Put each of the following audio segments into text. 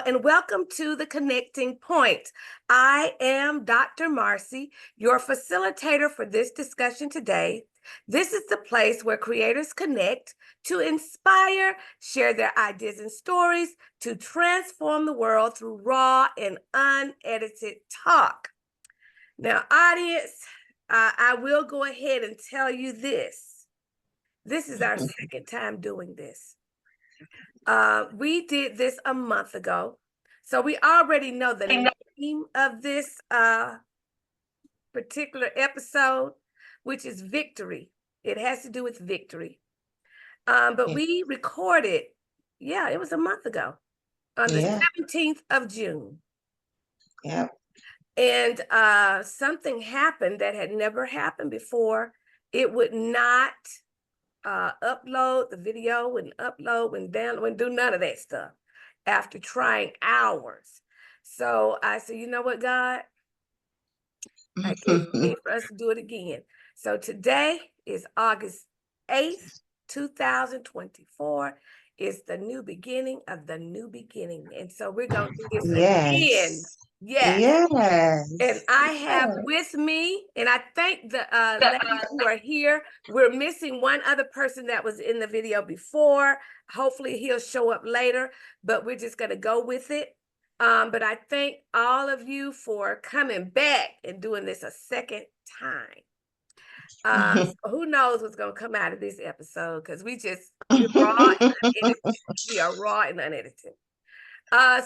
and welcome to the Connecting Point. I am Dr. Marcy, your facilitator for this discussion today. This is the place where creators connect to inspire, share their ideas and stories, to transform the world through raw and unedited talk. Now, audience, I will go ahead and tell you this. This is our second time doing this. We did this a month ago, so we already know the name of this particular episode, which is victory. It has to do with victory. But we recorded, it was a month ago, on the 17th of June. Yeah. And something happened that had never happened before. It would not upload the video, wouldn't upload, wouldn't do none of that stuff after trying hours. So I said, you know what, God? I guess it's need for us to do it again. So today is August 8th, 2024. It's the new beginning of the new beginning. And so we're going to do this again. Yes. And I have with me, and I thank the ladies who are here. We're missing one other person that was in the video before. Hopefully he'll show up later, but we're just going to go with it. But I thank all of you for coming back and doing this a second time. So who knows what's going to come out of this episode, because we're raw and unedited. We are raw and unedited.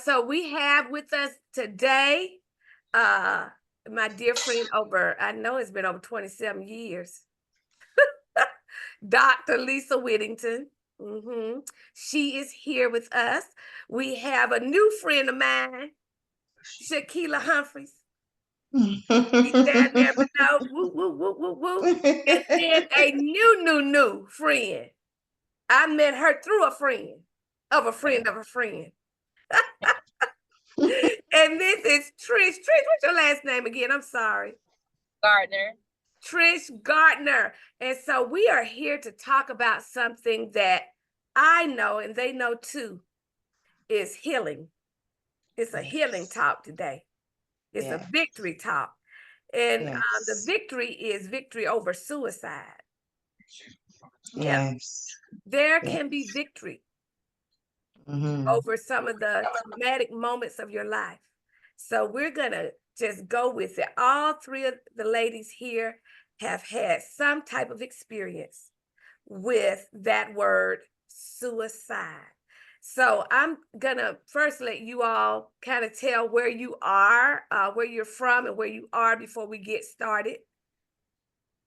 So we have with us today my dear friend I know it's been over 27 years, Dr. Lisa Whittington. She is here with us. We have a new friend of mine, Shaquila Humphreys. She's down there below. Woo, woo, woo, woo, woo. And then a new friend. I met her through a friend of a friend of a friend. And this is Trish. Trish, what's your last name again? I'm sorry. Gardner. Trish Gardner. And so we are here to talk about something that I know, and they know too, is healing. It's a healing talk today. It's a victory talk. And the victory is victory over suicide. There can be victory over some of the traumatic moments of your life. So we're going to just go with it. All three of the ladies here have had some type of experience with that word suicide. So I'm going to first let you all kind of tell where you are, where you're from and where you are before we get started.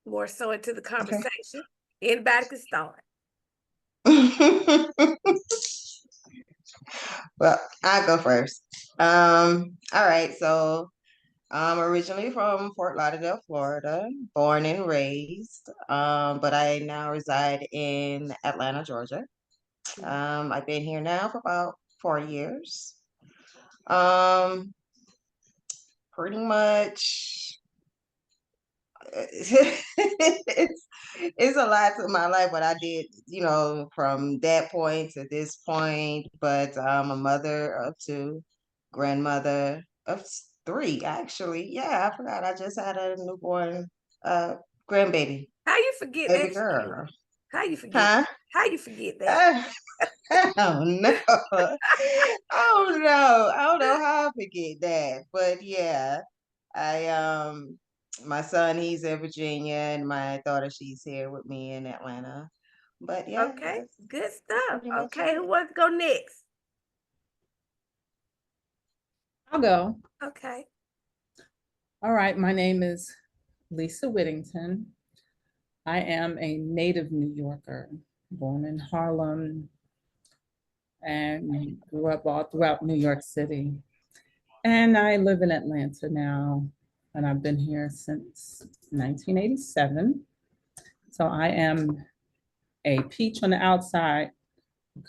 More so into the conversation. Anybody can start. Well, I'll go first. All right. So I'm originally from Fort Lauderdale, Florida, born and raised. But I now reside in Atlanta, Georgia. I've been here now for about 4 years. Pretty much it's a lot to my life, what I did, from that point to this point. But I'm a mother of 2, grandmother of 3, actually. Yeah, I forgot. I just had a newborn grandbaby. How you forget baby that? Girl. How you forget? Huh? How you forget that? Oh no. Oh no. I don't know how I forget that. But yeah. My son, he's in Virginia, and my daughter, she's here with me in Atlanta. But yeah. Okay, good stuff. Okay, who wants to go next? I'll go. Okay. All right, my name is Lisa Whittington. I am a native New Yorker, born in Harlem, and grew up all throughout New York City. And I live in Atlanta now, and I've been here since 1987. So I am a peach on the outside.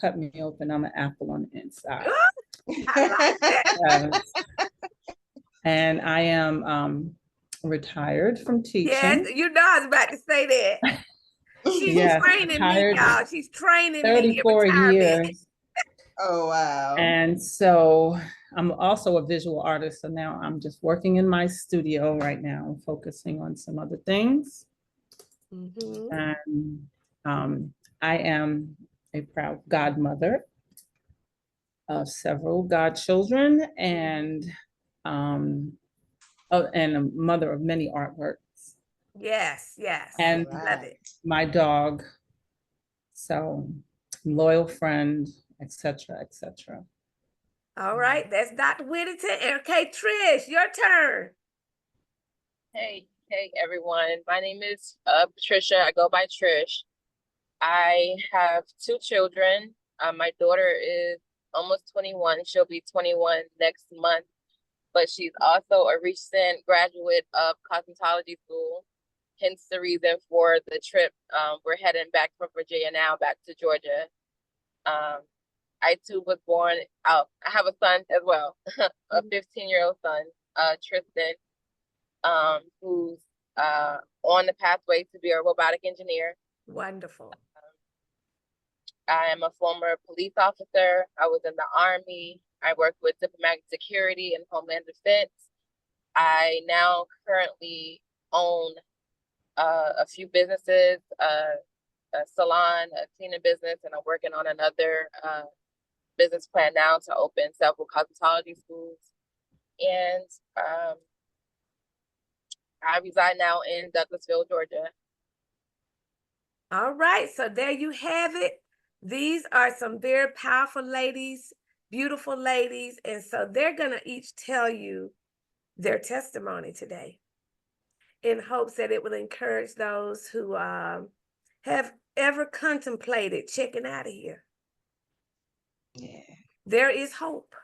Cut me open, I'm an apple on the inside. I like that. And I am retired from teaching. Yes, you know I was about to say that. She's training me, y'all. She's training me. 34 years. Oh, wow. And so I'm also a visual artist. So now I'm just working in my studio right now, focusing on some other things. Mhm. And I am a proud godmother of several godchildren um, and a mother of many artworks. Yes, yes. All And Love right. it. my dog. So loyal friend, etc., etc. All right, that's Dr. Whittington. Okay, Trish, your turn. Hey everyone. My name is Patricia. I go by Trish. I have two children. My daughter is almost 21. She'll be 21 next month, but she's also a recent graduate of cosmetology school. Hence the reason for the trip. We're heading back from Virginia now, back to Georgia. I too was born out. I have a son as well, a 15-year-old son, Tristan, who's on the pathway to be a robotic engineer. Wonderful. I am a former police officer. I was in the Army. I worked with diplomatic security and Homeland Defense. I now currently own a few businesses, a salon, a cleaning business, and I'm working on another business plan now to open several cosmetology schools. And I reside now in Douglasville, Georgia. All right, so there you have it. These are some very powerful ladies, beautiful ladies, and so they're going to each tell you their testimony today in hopes that it will encourage those who have ever contemplated checking out of here. Yeah. There is hope.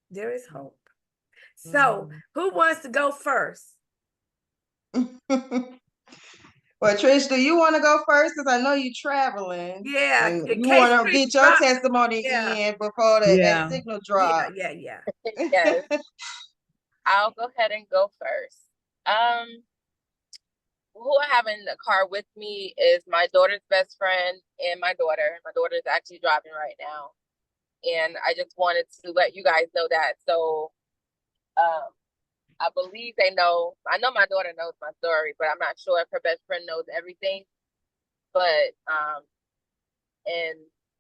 There is hope. So, who wants to go first? Well, Trish, do you want to go first? Because I know you're traveling. Yeah, And in you case want to Trish get your drops. testimony Yeah, in before that Yeah. signal yeah, drop. yeah. Yes, I'll go ahead and go first. Who I have in the car with me is my daughter's best friend and my daughter. My daughter is actually driving right now. And I just wanted to let you guys know that. So I believe they know. I know my daughter knows my story, but I'm not sure if her best friend knows everything. But in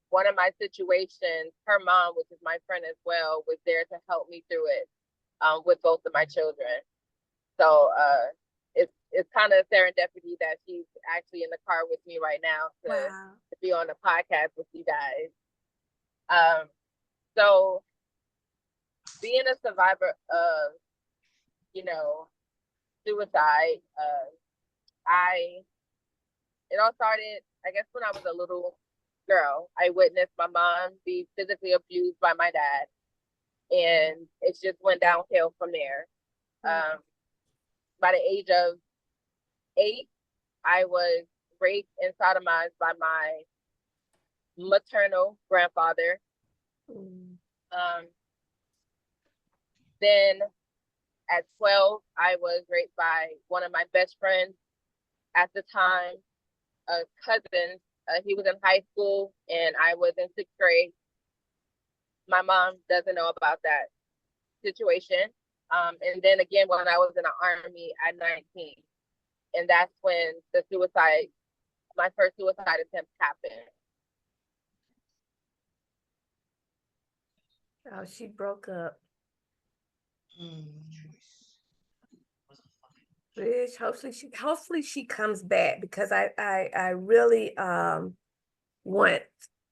one of my situations, her mom, which is my friend as well, was there to help me through it with both of my children. So it's kind of serendipity that she's actually in the car with me right now to be on the podcast with you guys. So being a survivor of, suicide, it all started, I guess, when I was a little girl. I witnessed my mom be physically abused by my dad, and it just went downhill from there. By the age of 8, I was raped and sodomized by my maternal grandfather. Then at 12, I was raped by one of my best friends at the time, a cousin. He was in high school and I was in 6th grade. My mom doesn't know about that situation. And then again, when I was in the Army at 19, and that's when my first suicide attempt happened. Oh, she broke up. Rich, hopefully she comes back, because I really want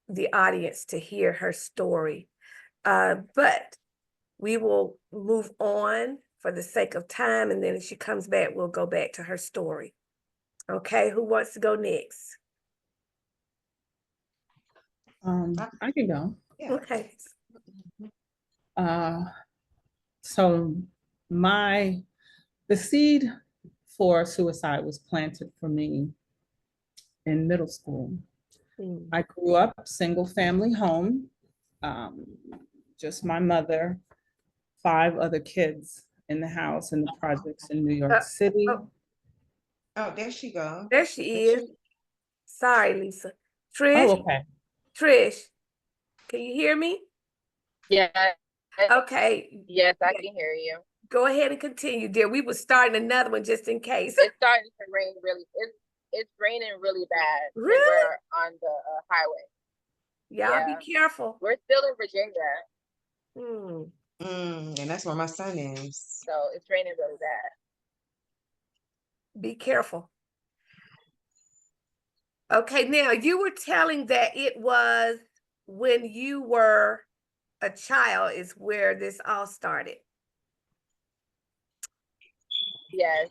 the audience to hear her story. But we will move on for the sake of time, and then if she comes back, we'll go back to her story. Okay, who wants to go next? I can go. Yeah. Okay. So the seed for suicide was planted for me in middle school. I grew up single family home, just my mother, 5 other kids in the house in the projects in New York City. Oh, there she goes. There she is. Sorry, Lisa. Oh, Trish, okay. Trish, Can you hear me? Yeah. Okay. Yes, I can hear you. Go ahead and continue, dear. We were starting another one just in case. It's starting to rain really. It's raining really bad when Really? we're on the highway. Y'all Yeah. be careful. We're still in Virginia, And that's where my son is. so it's raining really bad. Be careful. Okay, now you were telling that it was when you were a child is where this all started. Yes.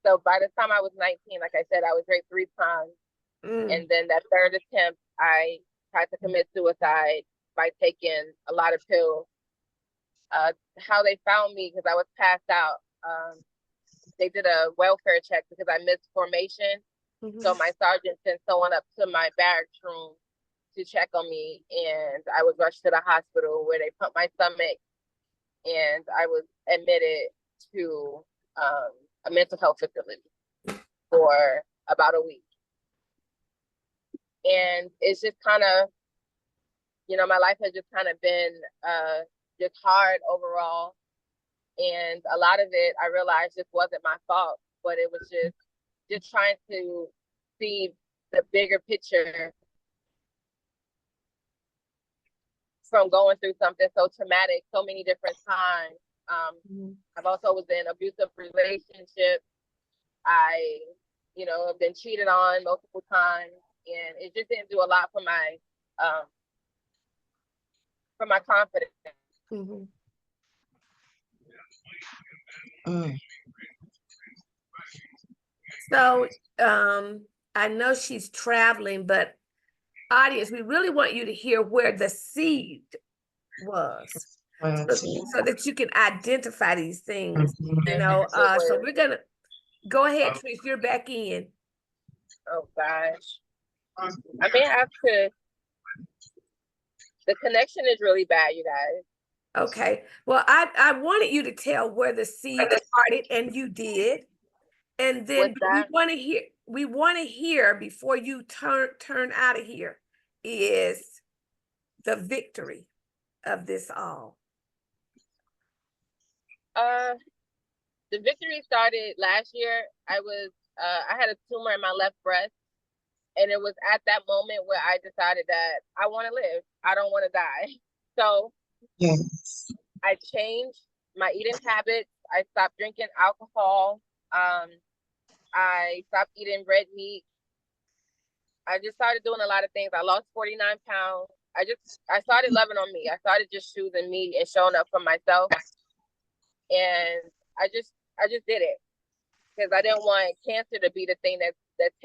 So by the time I was 19, like I said, I was raped 3 times. And then that third attempt, I tried to commit suicide by taking a lot of pills. How they found me, because I was passed out. They did a welfare check because I missed formation. So my sergeant sent someone up to my barracks room to check on me, and I was rushed to the hospital where they pumped my stomach, and I was admitted to a mental health facility for about a week. And it's just kind of, my life has just kind of been just hard overall. And a lot of it, I realized just wasn't my fault, but it was just trying to see the bigger picture from going through something so traumatic so many different times. I've also was in abusive relationships. I, have been cheated on multiple times, and it just didn't do a lot for my confidence. So, I know she's traveling, but audience, we really want you to hear where the seed was, so that you can identify these things. So we're gonna go ahead, Trish. You're back in. Oh gosh, I may have to. The connection is really bad, you guys. Okay. Well, I wanted you to tell where the seed started, and you did. And then we want to hear before you turn out of here is the victory of this all. The victory started last year. I had a tumor in my left breast, and it was at that moment where I decided that I want to live. I don't want to die. So yes, I changed my eating habits. I stopped drinking alcohol. I stopped eating red meat. I just started doing a lot of things. I lost 49 pounds. I started loving on me. I started just choosing me and showing up for myself. And I just did it because I didn't want cancer to be the thing that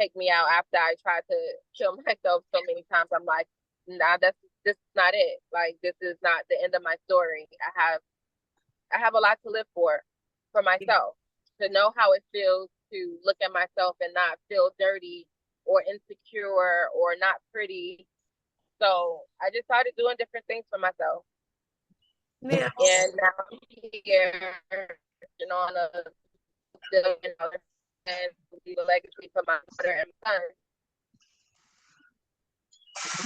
take me out after I tried to kill myself so many times. I'm like, nah, this is not it. Like, this is not the end of my story. I have a lot to live for myself, to know how it feels to look at myself and not feel dirty or insecure or not pretty. So I just started doing different things for myself. Yeah. And now I'm here, on a and leave a legacy for my daughter and son.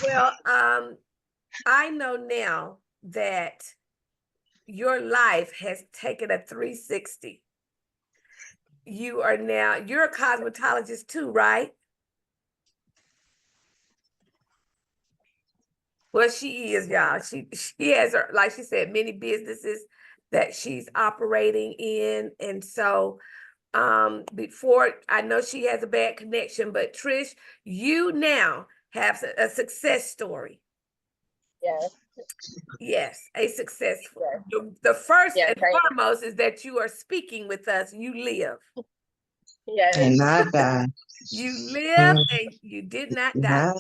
Well, I know now that your life has taken a 360. You're a cosmetologist too, right? Well, she is, y'all. She has, like she said, many businesses that she's operating in. And so before, I know she has a bad connection, but Trish, you now have a success story. Yes. Yes, a success. Yes. The first and foremost is that you are speaking with us. You live. Yes. And not die. You live and you did not die.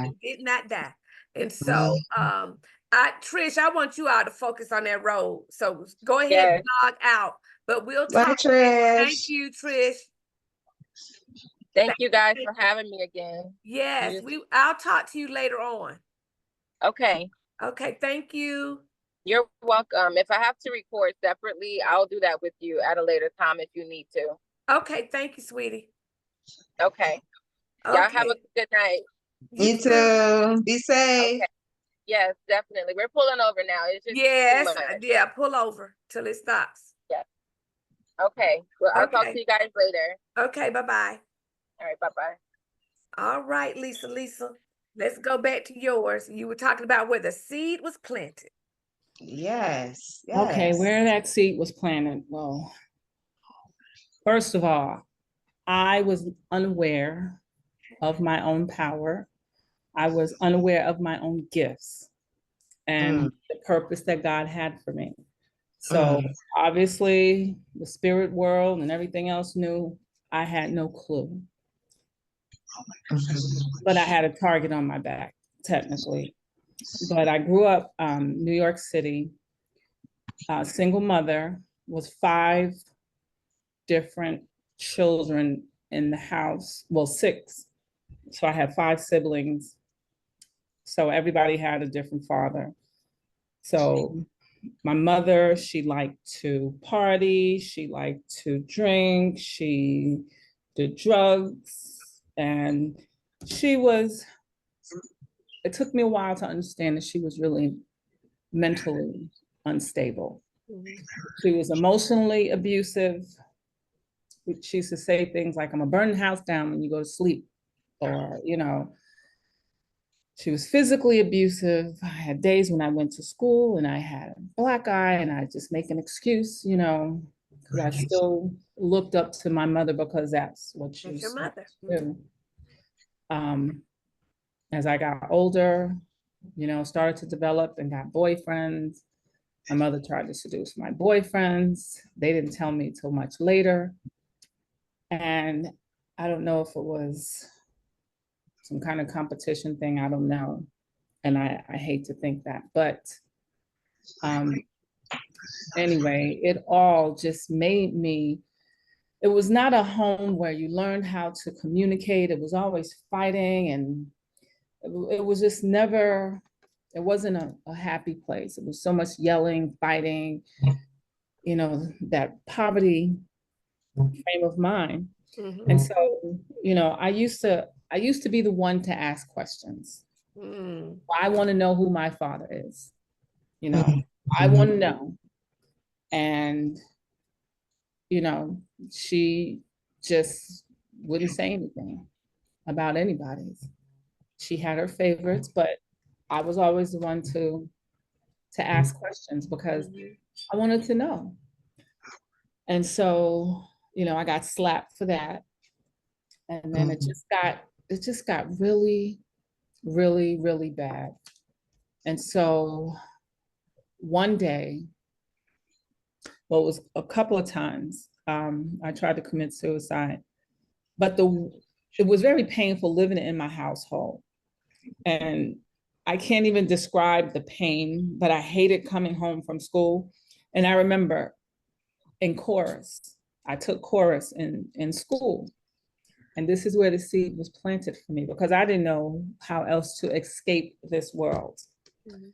You did not die. And so, Trish, I want you all to focus on that road. So go ahead and log out. But we'll talk. Bye, Trish. Thank you, Trish. Thank you guys for having me again. Yes, I'll talk to you later on. Okay. Okay, thank you. You're welcome. If I have to record separately, I'll do that with you at a later time if you need to. Okay, thank you, sweetie. Okay. Y'all have a good night. You too. Be safe. Okay. Yes, definitely. We're pulling over now. It's just too Yes, much. yeah, pull over till it stops. Yes. Okay. Well, I'll talk to Okay. you guys later. Okay, bye-bye. All right. Bye-bye. All right, Lisa. Let's go back to yours. You were talking about where the seed was planted. Yes, Okay, yes. where that seed was planted. Well, first of all, I was unaware of my own power. I was unaware of my own gifts and Mm, the purpose that God had for me. So mm, obviously, the spirit world and everything else knew. I had no clue, mhm, but I had a target on my back, technically. But I grew up New York City, single mother with 5 different children in the house. Well, 6. So I had 5 siblings. So everybody had a different father. So my mother, she liked to party, she liked to drink, she did drugs, and she was, it took me a while to understand that she was really mentally unstable. Mhm. She was emotionally abusive. She used to say things like, I'm gonna burn the house down when you go to sleep. Or, she was physically abusive. I had days when I went to school and I had a black eye and I just make an excuse, because I still looked up to my mother because that's what she That's your was mother. supposed to do. As I got older, started to develop and got boyfriends. My mother tried to seduce my boyfriends. They didn't tell me till much later. And I don't know if it was some kind of competition thing. I don't know. And I hate to think that. But um, anyway, it all just made me, it was not a home where you learned how to communicate. It was always fighting, and it was just never, it wasn't a happy place. It was so much yelling, fighting, that poverty frame of mind. And Mhm. so, I used to be the one to ask questions. Mm. I want to know who my father is. You know, mhm, I want to know. And, you know, she just wouldn't say anything about anybody's. She had her favorites, but I was always the one to ask questions because Mhm. I wanted to know. And so, I got slapped for that. And then mhm, it just got really, really, really bad. And so one day, well, it was a couple of times, I tried to commit suicide, but it was very painful living in my household. And I can't even describe the pain, but I hated coming home from school. And I remember in chorus, I took chorus in school. And this is where the seed was planted for me because I didn't know how else to escape this world. Mhm.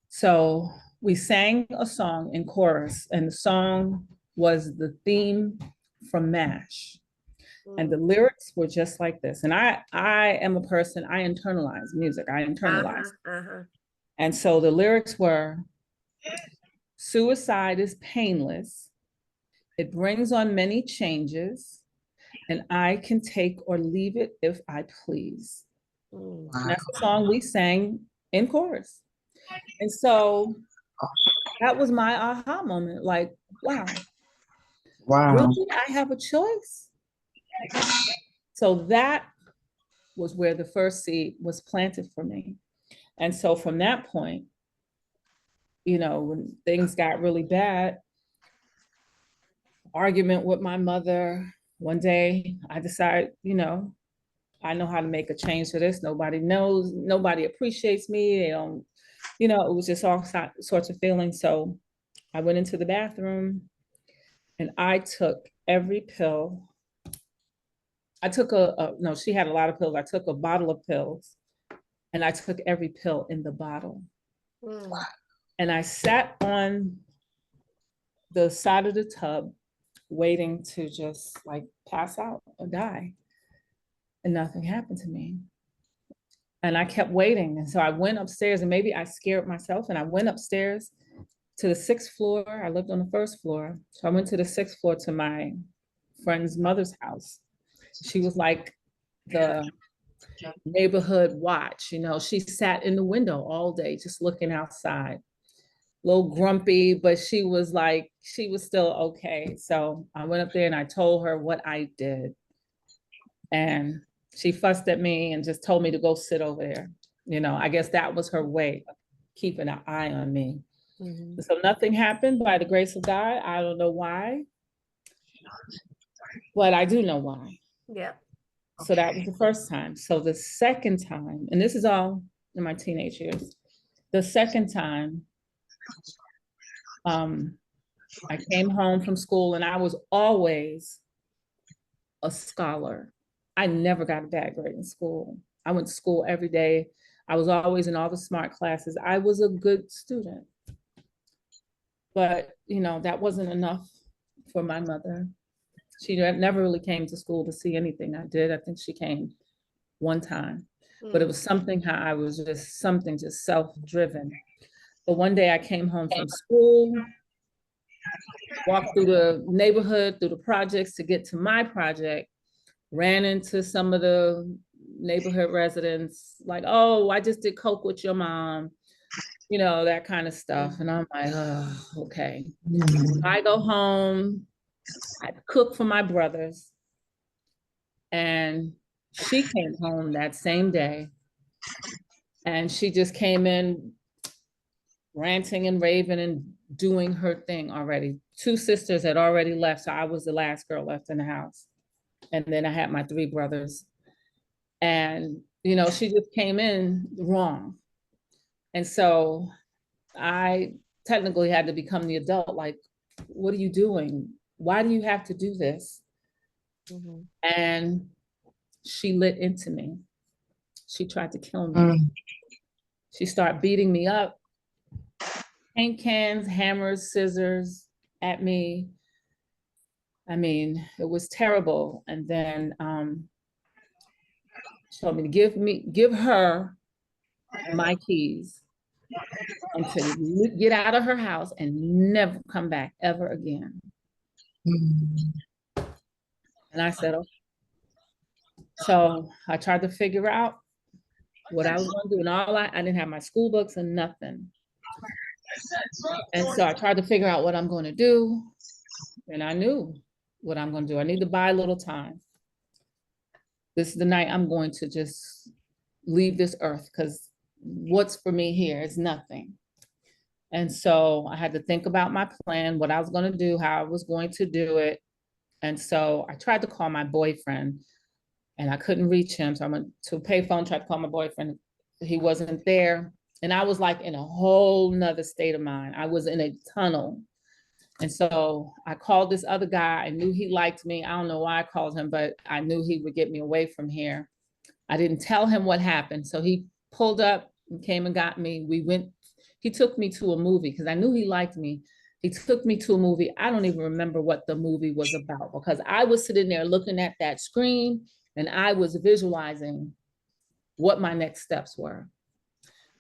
So we sang a song in chorus, and the song was the theme from MASH. And the Mm. lyrics were just like this. And I am a person, I internalize music, I internalize. Uh-huh. Uh-huh. And so the lyrics were, suicide is painless, it brings on many changes, and I can take or leave it if I please. Mm. And that's the song we sang in chorus. And so that was my aha moment. Like, wow, wow. really? I have a choice? So that was where the first seed was planted for me. And so from that point, when things got really bad, argument with my mother, one day I decided, I know how to make a change for this. Nobody knows, nobody appreciates me. They don't, it was just all sorts of feelings. So I went into the bathroom and I took every pill. I took no, she had a lot of pills. I took a bottle of pills and I took every pill in the bottle. Mm. And I sat on the side of the tub waiting to just like pass out or die. And nothing happened to me. And I kept waiting. And so I went upstairs, and maybe I scared myself, and I went upstairs to the 6th floor. I lived on the 1st floor. So I went to the 6th floor to my friend's mother's house. She was like the neighborhood watch. You know, she sat in the window all day just looking outside. A little grumpy, but she was like, she was still okay. So I went up there and I told her what I did. And she fussed at me and just told me to go sit over there. You know, I guess that was her way of keeping an eye on me. Mhm. So nothing happened by the grace of God. I don't know why, but I do know why. Yeah. So that was the first time. So the second time, and this is all in my teenage years, the second time, I came home from school, and I was always a scholar. I never got a bad grade in school. I went to school every day. I was always in all the smart classes. I was a good student. But, you know, that wasn't enough for my mother. She never really came to school to see anything I did. I think she came one time, but it was something how I was just something just self-driven. But one day I came home from school, walked through the neighborhood, through the projects to get to my project, ran into some of the neighborhood residents, like, oh, I just did coke with your mom, you know, that kind of stuff. And I'm like, oh, okay. I go home, I cook for my brothers, and she came home that same day, and she just came in ranting and raving and doing her thing already. 2 sisters had already left, so I was the last girl left in the house. And then I had my 3 brothers. And, you know, she just came in wrong. And so I technically had to become the adult, like, what are you doing? Why do you have to do this? Mhm. And she lit into me. She tried to kill me. She started beating me up, paint cans, hammers, scissors at me. I mean, it was terrible. And then she told me to give her my keys and to get out of her house and never come back ever again. And I said, okay. So I tried to figure out what I was going to do. And I didn't have my school books and nothing. And so I tried to figure out what I'm going to do. And I knew what I'm going to do. I need to buy a little time. This is the night I'm going to just leave this earth, because what's for me here is nothing. And so I had to think about my plan, what I was going to do, how I was going to do it. And so I tried to call my boyfriend, and I couldn't reach him. So I went to a payphone, tried to call my boyfriend. He wasn't there. And I was like in a whole nother state of mind. I was in a tunnel. And so I called this other guy. I knew he liked me. I don't know why I called him, but I knew he would get me away from here. I didn't tell him what happened. So he pulled up and came and got me. He took me to a movie because I knew he liked me. He took me to a movie. I don't even remember what the movie was about, because I was sitting there looking at that screen and I was visualizing what my next steps were.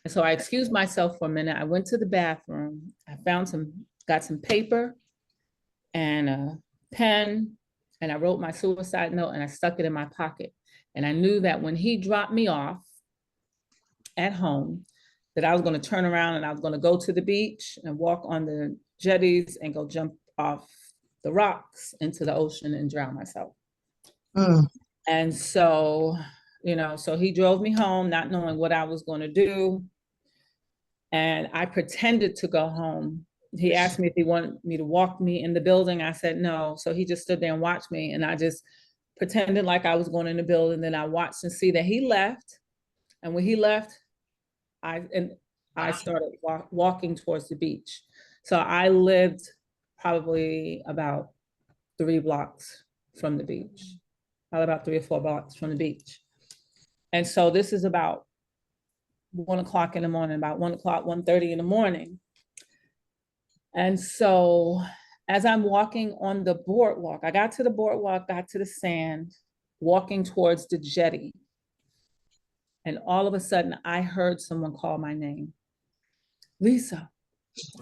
And so I excused myself for a minute. I went to the bathroom. I got some paper and a pen, and I wrote my suicide note and I stuck it in my pocket. And I knew that when he dropped me off at home, that I was going to turn around and I was going to go to the beach and walk on the jetties and go jump off the rocks into the ocean and drown myself. And so, you know, so he drove me home, not knowing what I was going to do. And I pretended to go home. He asked me if he wanted me to walk me in the building. I said no. So he just stood there and watched me. And I just pretended like I was going in the building. Then I watched and see that he left. And when he left, I started walking towards the beach. So I lived probably about 3 blocks from the beach, probably about 3 or 4 blocks from the beach. And so this is about 1 o'clock in the morning, about 1 o'clock, 1:30 in the morning. And so as I'm walking on the boardwalk, I got to the boardwalk, got to the sand, walking towards the jetty. And all of a sudden, I heard someone call my name, Lisa.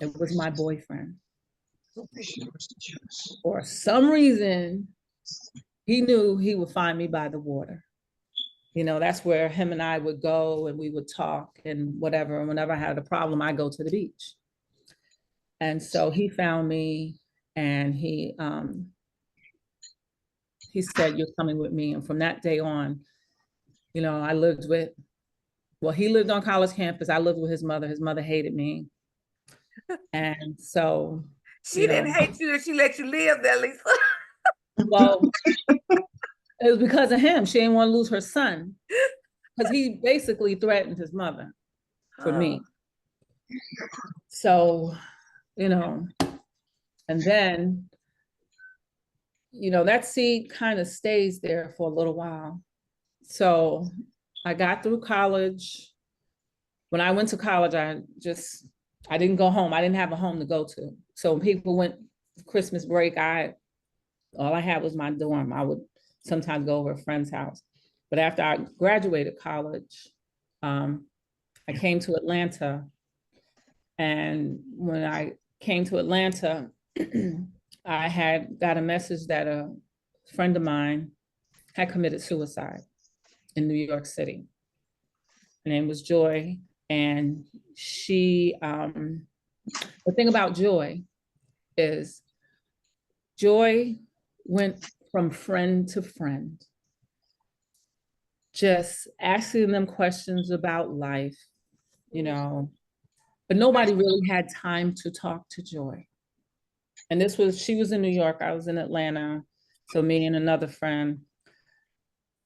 It was my boyfriend. For some reason, he knew he would find me by the water. You know, that's where him and I would go and we would talk and whatever. And whenever I had a problem, I go to the beach. And so he found me and he said, "You're coming with me." And from that day on, you know, I lived with, well, he lived on college campus. I lived with his mother. His mother hated me. And so, She you know, didn't hate you, she let you live there, Lisa. well, it was because of him. She didn't want to lose her son because he basically threatened his mother for me. So, you know, and then, you know, that seed kind of stays there for a little while. So I got through college. When I went to college, I didn't go home. I didn't have a home to go to. So when people went Christmas break, all I had was my dorm. I would sometimes go over a friend's house. But after I graduated college, I came to Atlanta. And when I came to Atlanta, I had got a message that a friend of mine had committed suicide in New York City. Her name was Joy. And she, the thing about Joy is Joy went from friend to friend, just asking them questions about life, you know, but nobody really had time to talk to Joy. And she was in New York, I was in Atlanta, so me and another friend.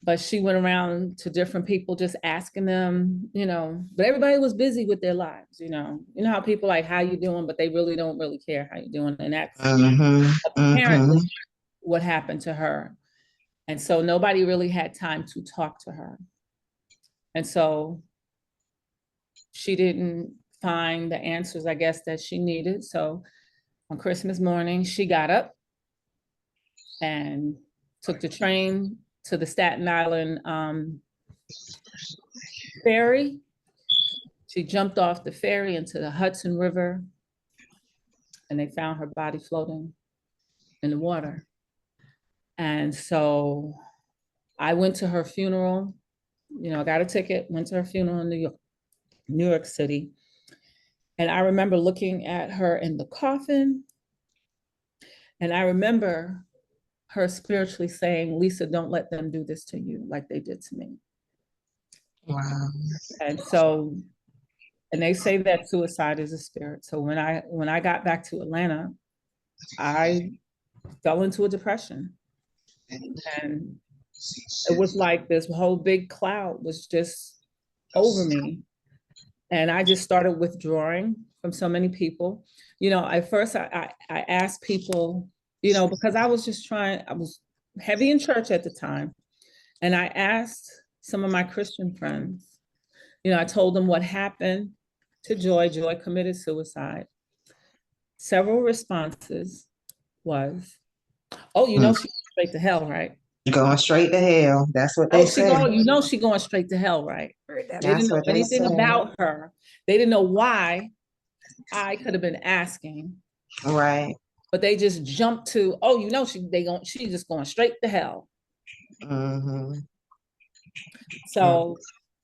But she went around to different people just asking them, you know, but everybody was busy with their lives, you know. You know how people like, how you doing? But they really don't really care how you're doing. And that's apparently what happened to her. And so nobody really had time to talk to her. And so she didn't find the answers, I guess, that she needed. So on Christmas morning, she got up and took the train to the Staten Island ferry. She jumped off the ferry into the Hudson River, and they found her body floating in the water. And so I went to her funeral, you know, I got a ticket, went to her funeral in New York City. And I remember looking at her in the coffin. And I remember her spiritually saying, "Lisa, don't let them do this to you like they did to me." Wow. And so, and they say that suicide is a spirit. So when I got back to Atlanta, I fell into a depression. And it was like this whole big cloud was just over me. And I just started withdrawing from so many people. You know, at first I asked people, you know, because I was heavy in church at the time. And I asked some of my Christian friends, you know, I told them what happened to Joy. Joy committed suicide. Several responses was, "Oh, you know, she went straight to hell, right? Going straight to hell. That's what Oh, they say. you know, she going straight to hell, right?" They didn't know anything about her. They didn't know why I could have been asking. Right. But they just jumped to, "Oh, you know, she's just going straight to hell." Mm-hmm. So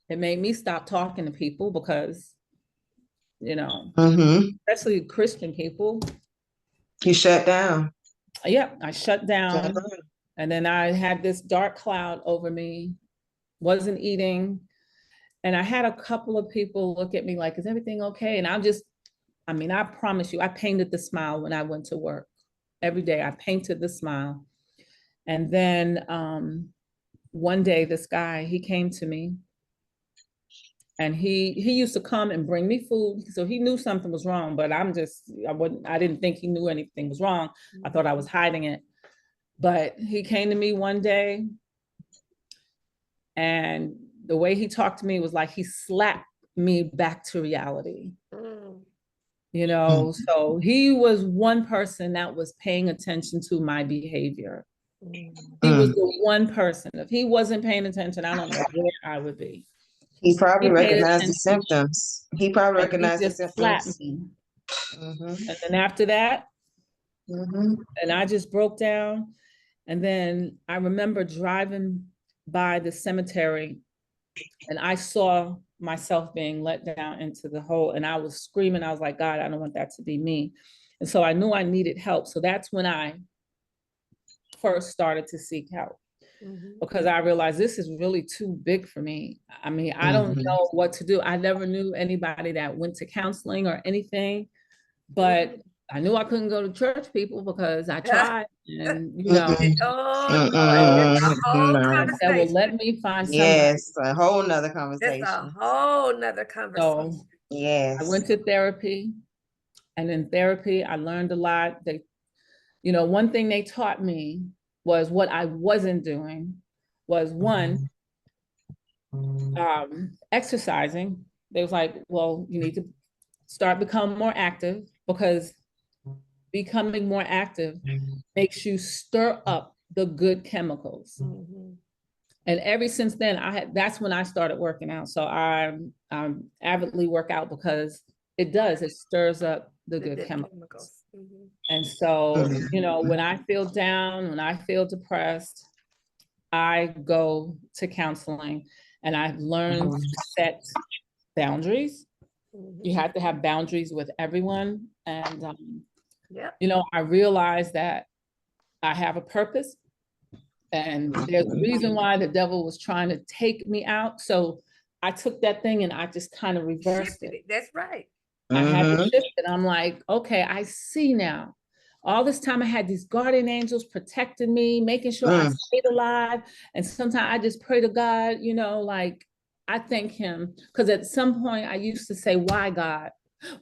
it made me stop talking to people because, you know, especially Christian people. You shut down. Yeah, I shut down. And then I had this dark cloud over me, wasn't eating. And I had a couple of people look at me like, "Is everything okay?" And I promise you, I painted the smile when I went to work. Every day I painted the smile. And then one day this guy, he came to me and he used to come and bring me food. So he knew something was wrong, but I didn't think he knew anything was wrong. I thought I was hiding it. But he came to me one day and the way he talked to me was like he slapped me back to reality. You know, so he was one person that was paying attention to my behavior. He was the one person. If he wasn't paying attention, I don't know where I would be. He probably He paid recognized the attention, symptoms. He probably and he recognized the just slapped symptoms. me. Mm-hmm. And then after that, Mm-hmm. and I just broke down. And then I remember driving by the cemetery, and I saw myself being let down into the hole, and I was screaming. I was like, God, I don't want that to be me. And so I knew I needed help. So that's when I first started to seek help, because I realized this is really too big for me. I mean, I don't Mm-hmm. know what to do. I never knew anybody that went to counseling or anything, but I knew I couldn't go to church people because I tried, and Mm-mm. Oh Lord, Mm-mm. that's a whole No. I said, well, conversation. let me find somebody. Yes, a whole nother That's a conversation. whole nother So conversation. I Yes. went to therapy, and in therapy, I learned a lot. One thing they taught me was what I wasn't doing was one, exercising. They was like, well, you need to start becoming more active, because becoming more active makes you stir up the good chemicals. And ever since then, that's when I started working out. So I avidly work out because it stirs up the good chemicals. And so, when I feel down, when I feel depressed, I go to counseling, and I've learned to set boundaries. You have to have boundaries with everyone. And, I realized that I have a purpose, and there's a reason why the devil was trying to take me out. So I took that thing and I just kind of reversed Shifted it. it. That's right. I had to Mm-hmm. shift it. I'm like, okay, I see now. All this time I had these guardian angels protecting me, making sure I stayed alive. And sometimes I just pray to God, like I thank him. Because at some point I used to say, why God?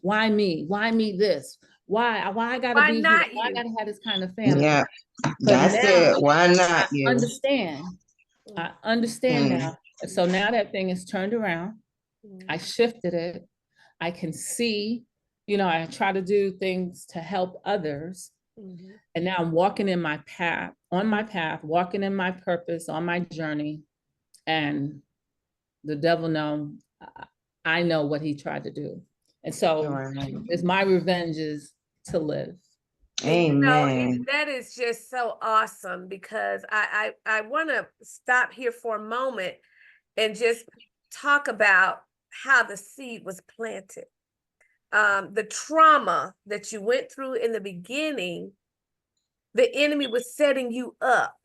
Why me? Why me this? Why I gotta Why be here? not Why I you? gotta have this kind of family? Yeah, But that's now it. Why I not you? understand. I understand Mm. now. And so now that thing is turned around. I shifted it. I can see, I try to do things to help others. And now I'm walking in my path, walking in my purpose, on my journey. And the devil I know what he tried to do. And so Right. it's my revenge is to live. And Amen. that is just so awesome, because I want to stop here for a moment and just talk about how the seed was planted. The trauma that you went through in the beginning, the enemy was setting you up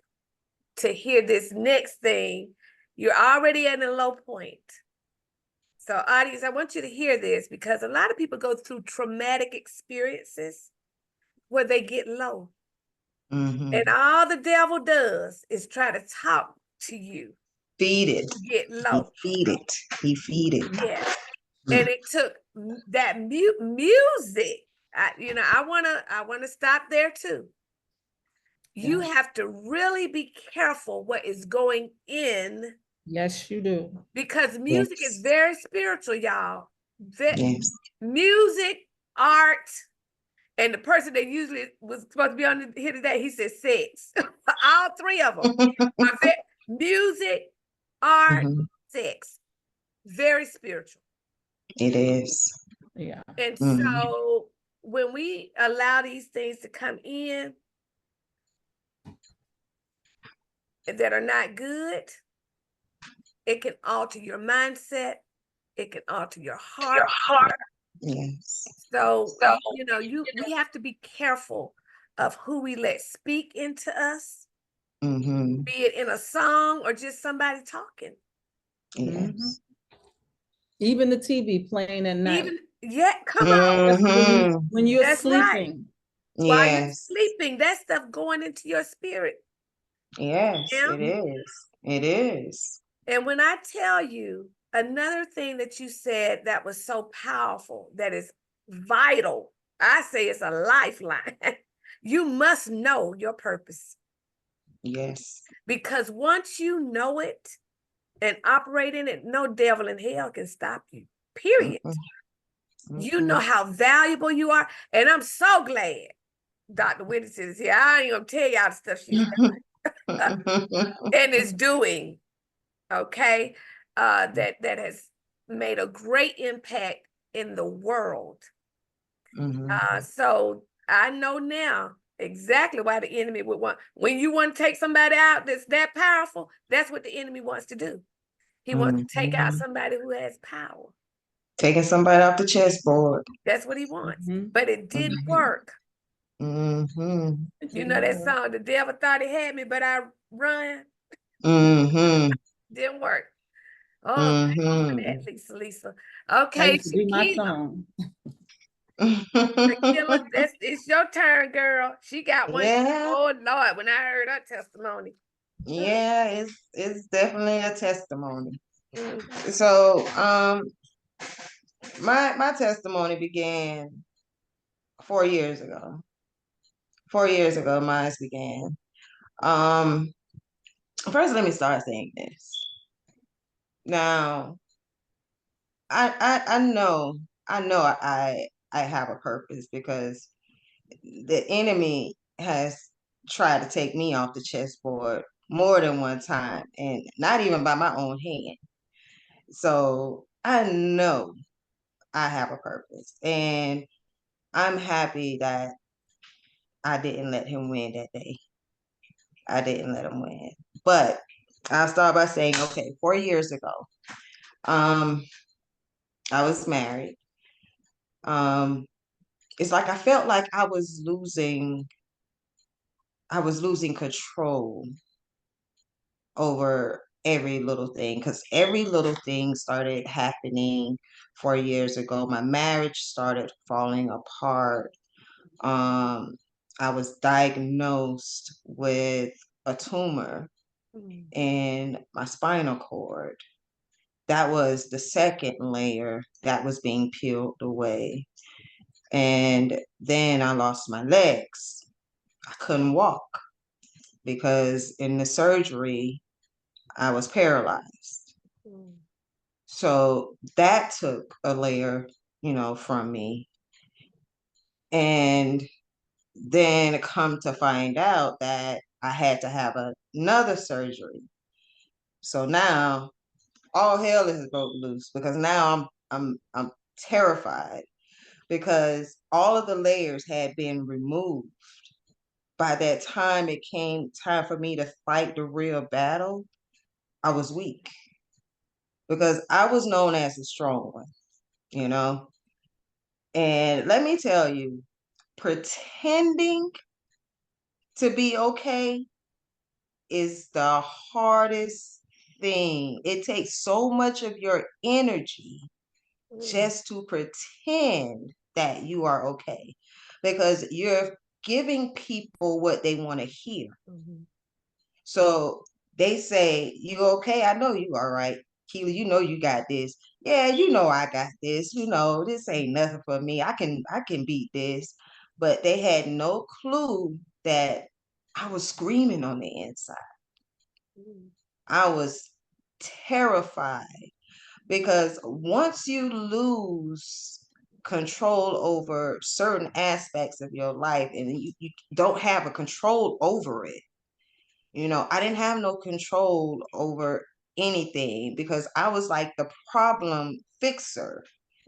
to hear this next thing. You're already at a low point. So, audience, I want you to hear this, because a lot of people go through traumatic experiences where they get low. Mm-hmm. And all the devil does is try to talk to you. Feed it. Get low. He feed it. He feed it. Yes. And it took that music. I wanna stop there too. You have to really be careful what is going in. Yes, you do. Because music is very spiritual, y'all. Yes. Music, art, and the person that usually was supposed to be on here today, he said sex. All three of them. Music, art, sex. Very spiritual. It is. Yeah. And so when we allow these things to come in that are not good, it can alter your mindset. It can alter your heart. Yes. So, we have to be careful of who we let speak into us, Mm-hmm. be it in a song or just somebody talking. Yes. Even the TV playing at night. Come on. When you're That's sleeping. Right. While you're Yes. sleeping, that stuff going into your spirit. Yes, Yeah. it is. It is. And when I tell you, another thing that you said that was so powerful, that is vital, I say it's a lifeline. You must know your purpose. Yes. Because once you know it and operate in it, no devil in hell can stop you. Period. You know how valuable you are. And I'm so glad Dr. Whitney is here. I ain't gonna tell y'all the stuff she's done and is doing. Okay. that has made a great impact in the world. So I know now exactly why the enemy would want, when you want to take somebody out that's that powerful, that's what the enemy wants to do. He wants to take out somebody who has power. Taking somebody off the chessboard. That's what he wants. But it didn't work. You know that song, the devil thought he had me, but I run. Didn't work. Oh, thank you for that, Lisa. Okay, That used to be my Shakila. song. Shakila, it's your turn, girl. She got one. Yeah. Oh Lord, when I heard her testimony. Yeah, it's definitely a testimony. So my testimony began 4 years ago. 4 years ago, mine began. First, let me start saying this. Now, I know I have a purpose, because the enemy has tried to take me off the chessboard more than one time, and not even by my own hand. So I know I have a purpose, and I'm happy that I didn't let him win that day. I didn't let him win. But I'll start by saying, okay, 4 years ago, I was married. It's like I felt like I was losing control over every little thing, because every little thing started happening 4 years ago. My marriage started falling apart. I was diagnosed with a tumor in my spinal cord. That was the second layer that was being peeled away. And then I lost my legs. I couldn't walk because in the surgery, I was paralyzed. So that took a layer, from me. And then come to find out that I had to have another surgery. So now all hell is broke loose, because now I'm terrified, because all of the layers had been removed. By that time it came time for me to fight the real battle, I was weak, because I was known as a strong one. And let me tell you, pretending to be okay is the hardest thing. It takes so much of your energy just to pretend that you are okay, because you're giving people what they want to hear. So they say, "You okay? I know you all right. Keely, you got this. Yeah, I got this. This ain't nothing for me. I can beat this." But they had no clue that I was screaming on the inside. I was terrified, because once you lose control over certain aspects of your life, and you don't have a control over it, I didn't have no control over anything, because I was like the problem fixer,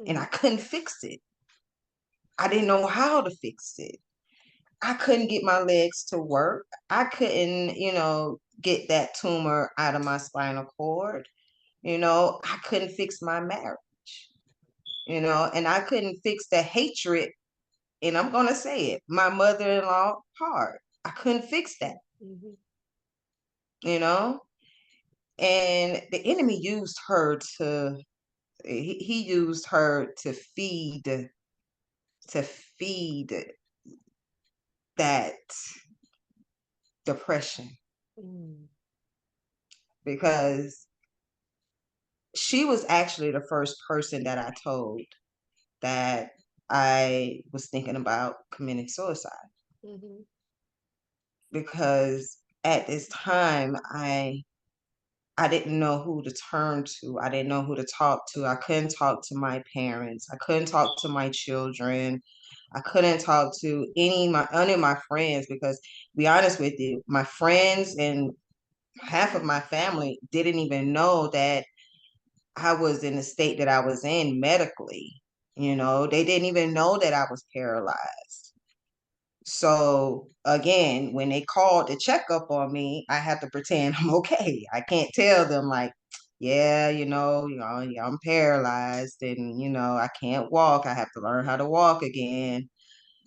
and I couldn't fix it. I didn't know how to fix it. I couldn't get my legs to work. I couldn't, get that tumor out of my spinal cord. I couldn't fix my marriage, and I couldn't fix the hatred. And I'm going to say it, my mother-in-law heart. I couldn't fix that, and the enemy used her he used her to feed that depression, because she was actually the first person that I told that I was thinking about committing suicide. Because at this time, I didn't know who to turn to. I didn't know who to talk to. I couldn't talk to my parents. I couldn't talk to my children. I couldn't talk to any of my friends, because, to be honest with you, my friends and half of my family didn't even know that I was in the state that I was in medically. They didn't even know that I was paralyzed. So again, when they called to check up on me, I have to pretend I'm okay. I can't tell them like, yeah, yeah, I'm paralyzed and I can't walk. I have to learn how to walk again.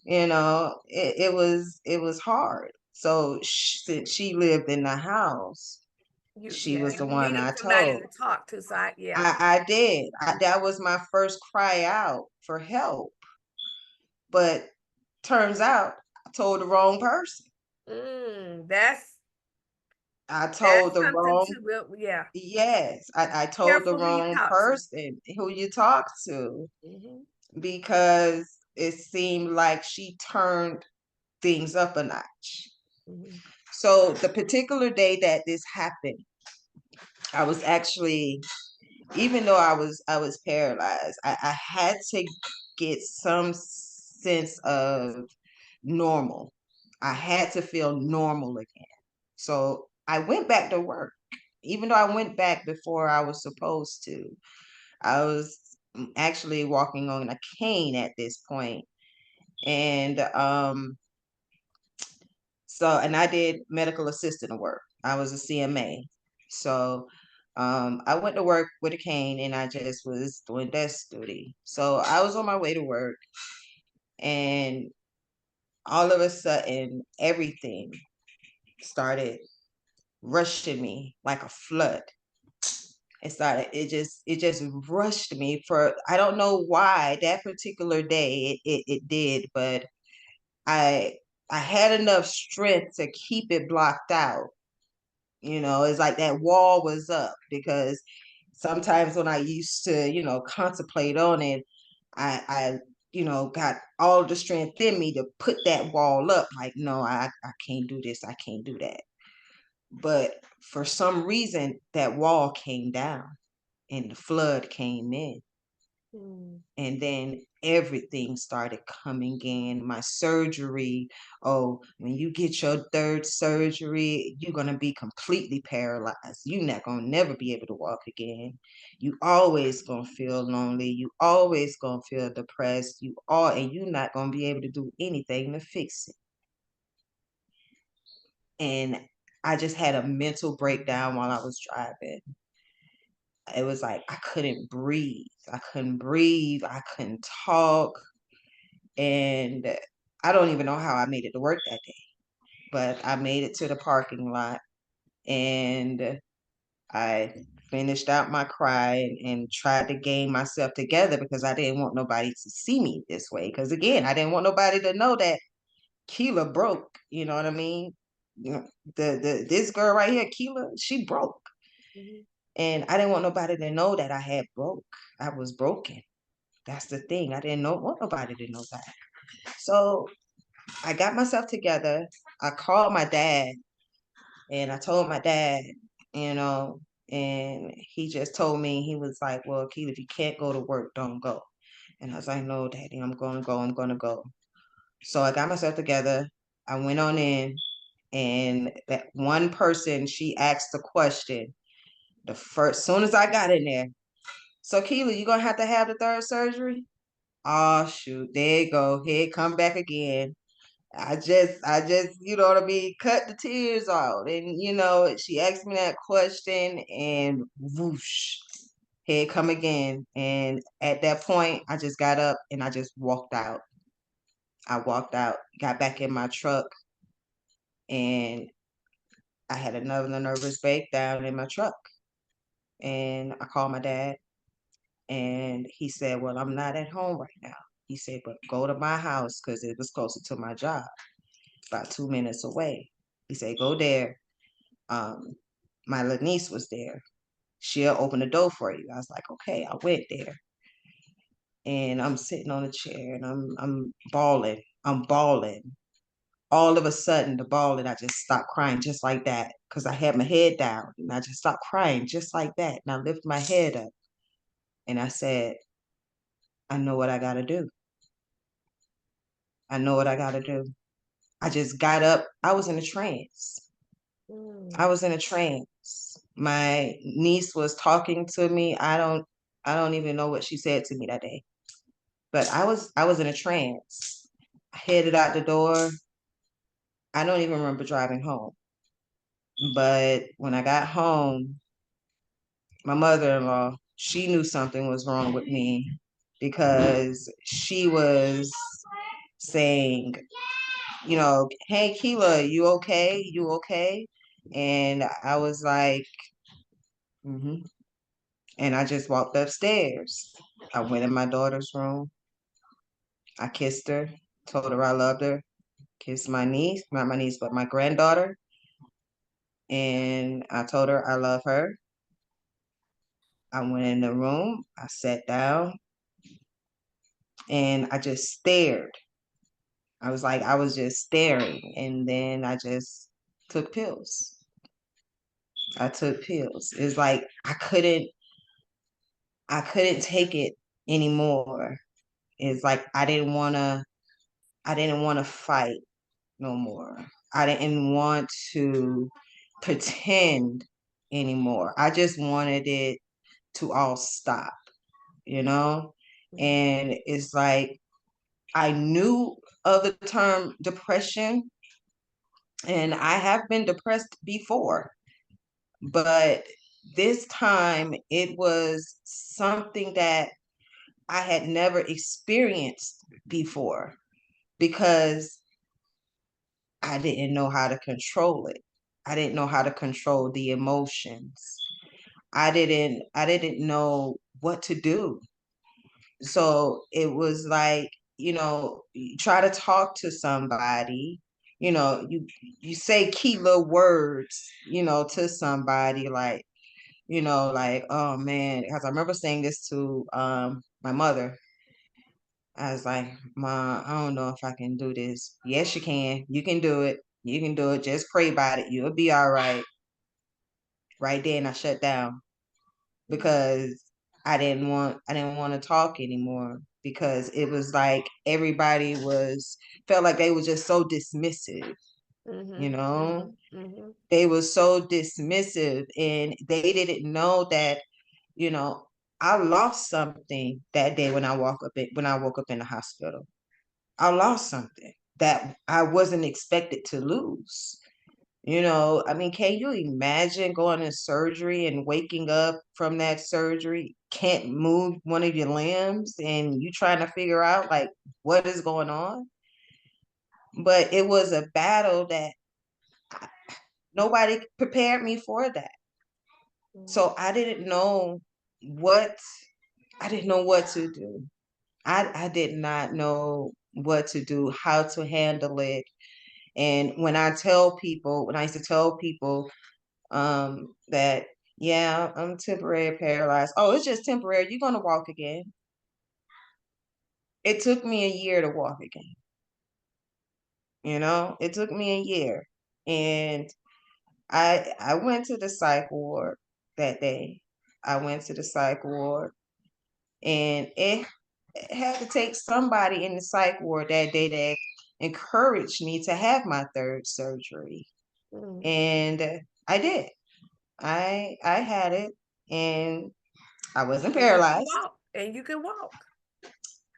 It was hard. So since she lived in the house, she was the You one needed I somebody told. to talk to, so yeah. I did. That was my first cry out for help. But turns out I told the wrong person. That's I told the something wrong, to, yeah. yes, I told the Careful who you wrong talk to. person who you talk to Hmm. because it seemed like she turned things up a notch. Hmm. So the particular day that this happened, I was actually, even though I was paralyzed, I had to get some sense of normal. I had to feel normal again. So I went back to work, even though I went back before I was supposed to. I was actually walking on a cane at this point, and and I did medical assistant work. I was a CMA, so I went to work with a cane, and I just was doing desk duty. So I was on my way to work, and all of a sudden, everything started rushing me like a flood. It just rushed me for, I don't know why that particular day it did, but I I had enough strength to keep it blocked out. It's like that wall was up because sometimes when I used to, contemplate on it, I got all the strength in me to put that wall up. Like, no, I can't do this. I can't do that. But for some reason, that wall came down and the flood came in. Mm. And then everything started coming in. My surgery. Oh, when you get your third surgery, you're going to be completely paralyzed. You're not going to never be able to walk again. You always going to feel lonely. You always going to feel depressed. And you're not going to be able to do anything to fix it. And I just had a mental breakdown while I was driving. It was like I couldn't breathe. I couldn't breathe. I couldn't talk. And I don't even know how I made it to work that day, but I made it to the parking lot and I finished out my cry and tried to gain myself together because I didn't want nobody to see me this way. Because again, I didn't want nobody to know that Keela broke. You know what I mean? You know, this girl right here, Keela, she broke. Hmm. And I didn't want nobody to know that I had broke. I was broken. That's the thing. I didn't want nobody to know that. So I got myself together. I called my dad and I told my dad, you know, and he just told me, he was like, well, Keith, if you can't go to work, don't go. And I was like, no, Daddy, I'm going to go. I'm going to go. So I got myself together. I went on in, and that one person, she asked the question soon as I got in there. So, Keela, you going to have the third surgery? Oh, shoot. There you go. Here, come back again. I just, you know what I mean, cut the tears out. And, she asked me that question and whoosh, here it come again. And at that point, I just got up and I just walked out. I walked out, got back in my truck, and I had another nervous breakdown in my truck. And I called my dad and he said, well, I'm not at home right now. He said, but go to my house because it was closer to my job, about 2 minutes away. He said, go there. My little niece was there. She'll open the door for you. I was like, okay. I went there and I'm sitting on a chair and I'm bawling. I'm bawling. All of a sudden, the bawling, I just stopped crying just like that because I had my head down and I just stopped crying just like that. And I lifted my head up and I said, I know what I got to do. I know what I got to do. I just got up. I was in a trance. I Mm. was in a trance. My niece was talking to me. I don't even know what she said to me that day. But I was in a trance. I headed out the door. I don't even remember driving home. But when I got home, my mother-in-law, she knew something was wrong with me because she was saying, hey, Keela, you okay? You okay? And I was like, mm-hmm. And I just walked upstairs. I went in my daughter's room. I kissed her, told her I loved her, kissed my niece, not my niece, but my granddaughter. And I told her I love her. I went in the room, I sat down, and I just stared. I was just staring. And then I just took pills. I took pills. It's like I couldn't take it anymore. It's like I didn't want to fight no more. I didn't want to pretend anymore. I just wanted it to all stop, you know? And it's like I knew of the term depression, and I have been depressed before, but this time it was something that I had never experienced before because I didn't know how to control it. I didn't know how to control the emotions. I didn't know what to do. So it was like, you try to talk to somebody, you say key little words, to somebody like, oh man, because I remember saying this to my mother. I was like, Ma, I don't know if I can do this. Yes, you can. You can do it. You can do it. Just pray about it. You'll be all right. Right then I shut down because I didn't want to talk anymore because it was like everybody felt like they were just so dismissive, you know? They were so dismissive and they didn't know that, you know, I lost something that day when I woke up in the hospital. I lost something that I wasn't expected to lose. I mean, can you imagine going to surgery and waking up from that surgery, can't move one of your limbs, and you trying to figure out like what is going on? But it was a battle that nobody prepared me for that. So what I didn't know what to do. I did not know what to do, how to handle it. And when I used to tell people that yeah, I'm temporary paralyzed. Oh, it's just temporary. You're gonna walk again. It took me a year to walk again. It took me a year. And I went to the psych ward that day. I went to the psych ward and it had to take somebody in the psych ward that day that encouraged me to have my third surgery. And I did. I had it and I wasn't paralyzed. And you can walk.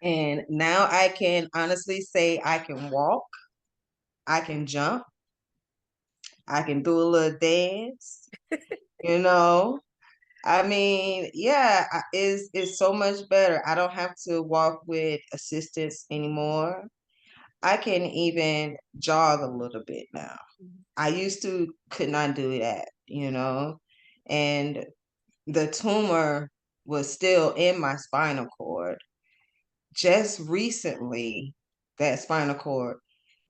And now I can honestly say I can walk, I can jump, I can do a little dance, you know. I mean, yeah, it's so much better. I don't have to walk with assistance anymore. I can even jog a little bit now. I used to could not do that. And the tumor was still in my spinal cord. Just recently, that spinal cord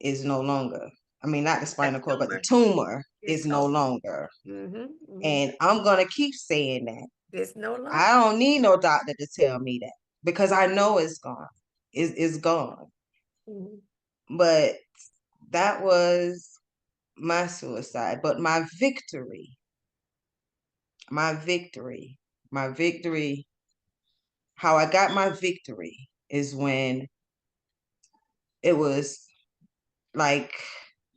is no longer. I mean, not the spinal cord, but the tumor is no longer. And I'm going to keep saying that. It's no longer. I don't need no doctor to tell me that because I know it's gone. It's gone. But that was my suicide. But my victory, how I got my victory is when it was like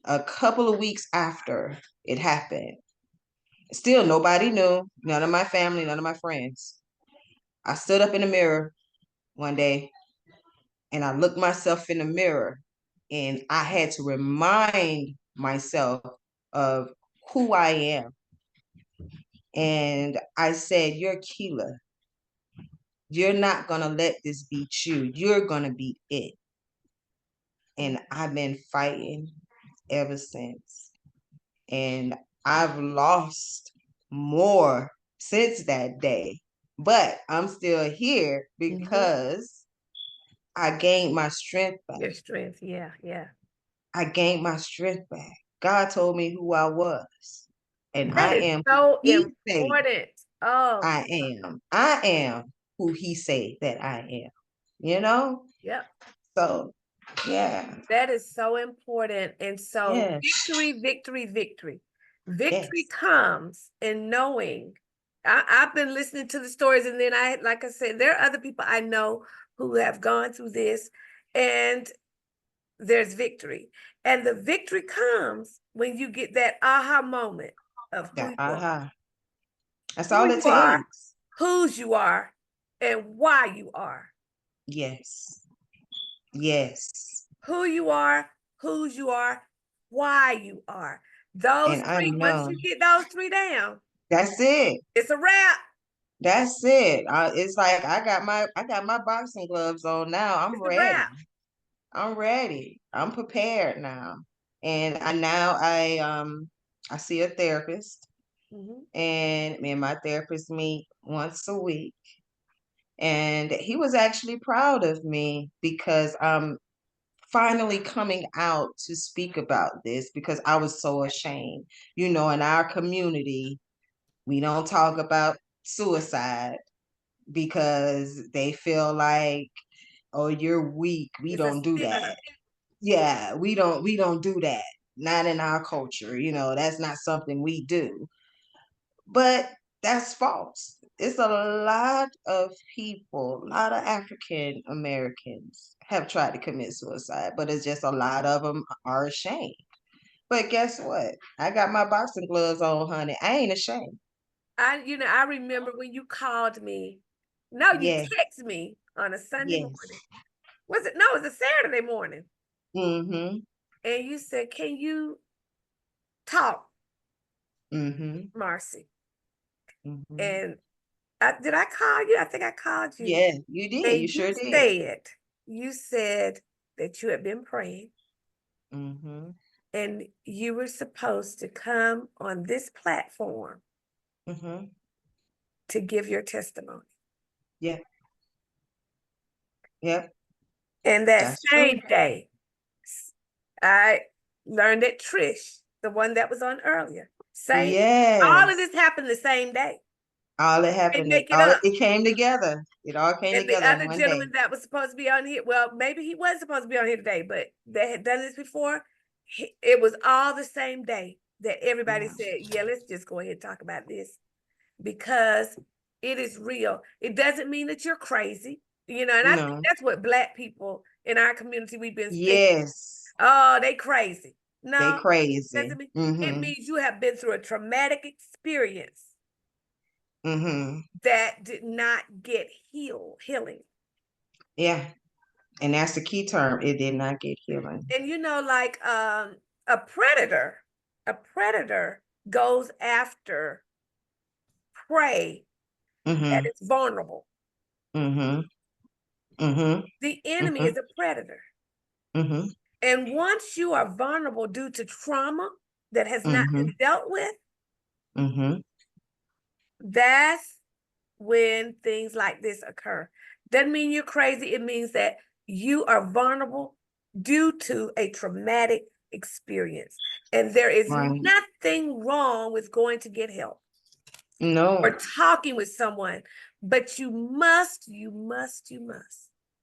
a couple of weeks after it happened. Still, nobody knew, none of my family, none of my friends. I stood up in the mirror one day and I looked myself in the mirror and I had to remind myself of who I am. And I said, you're Keela. You're not going to let this beat you. You're going to beat it. And I've been fighting ever since. And I've lost more since that day. But I'm still here because I gained my strength back. Your strength, yeah, yeah. I gained my strength back. God told me who I was. And That I is am so who he say important. Oh, I am. I am who he say that I am. You know? yep. So yeah. That is so important. And so Yes. victory, victory, victory. Victory Yes. comes in knowing. I've been listening to the stories, and then like I said, there are other people I know who have gone through this, and there's victory. And the victory comes when you get that aha moment of who That you are. aha. That's Who all it you are, takes. whose you are, and why you are. Yes. Yes. Who you are, whose you are, why you are. Those And I three, once know you get those three down, that's it. it's a wrap. That's it. It's like I got my boxing gloves on now. I'm It's a ready. wrap. I'm ready. I'm prepared now. And I see a therapist, and me and my therapist meet once a week. And he was actually proud of me because I'm finally coming out to speak about this because I was so ashamed. You know, in our community, we don't talk about suicide because they feel like, oh, you're weak. We It's a don't do stigma. that. Yeah, we don't do that. Not in our culture. You know, that's not something we do. But that's false. It's a lot of people, a lot of African Americans have tried to commit suicide, but it's just a lot of them are ashamed. But guess what? I got my boxing gloves on, honey. I ain't ashamed. I remember when you called me. No, you Yes, text me on a Sunday yes. morning. Was it? No, it was a Saturday morning. Mm-hmm. And you said, can you talk, Mm-hmm. Marcy? Mm-hmm. And did I call you? I think I called you. Yeah, you did. You And sure did. you said that you had been praying Mm-hmm. and you were supposed to come on this platform Mm-hmm. to give your testimony. Yeah. Yep. And that That's true. same day, I learned that Trish, the one that was on earlier, all of Yes. this happened the same day. All it They happened, make it all up. it came together. It all came And the together in other one day. gentleman that was supposed to be on here, well, maybe he was supposed to be on here today, but they had done this before. It was all the same day that everybody Yeah. said, yeah, let's just go ahead and talk about this because it is real. It doesn't mean that you're crazy, and I think No. that's what Black people in our community, we've been thinking, Yes. oh, they crazy. They No, crazy. doesn't mean, it Mm-hmm. means you have been through a traumatic experience Mm-hmm. that did not get healing. Yeah. And that's the key term. It did not get healing. And like a predator goes after prey that Mm-hmm. is vulnerable. Mm-hmm. Mm-hmm. The enemy Mm-hmm. is a predator. Mm-hmm. And once you are vulnerable due to trauma that has not Mm-hmm. been dealt with, Mm-hmm. that's when things like this occur. Doesn't mean you're crazy. It means that you are vulnerable due to a traumatic experience. And there is Right. nothing wrong with going to get help No. or talking with someone, but you must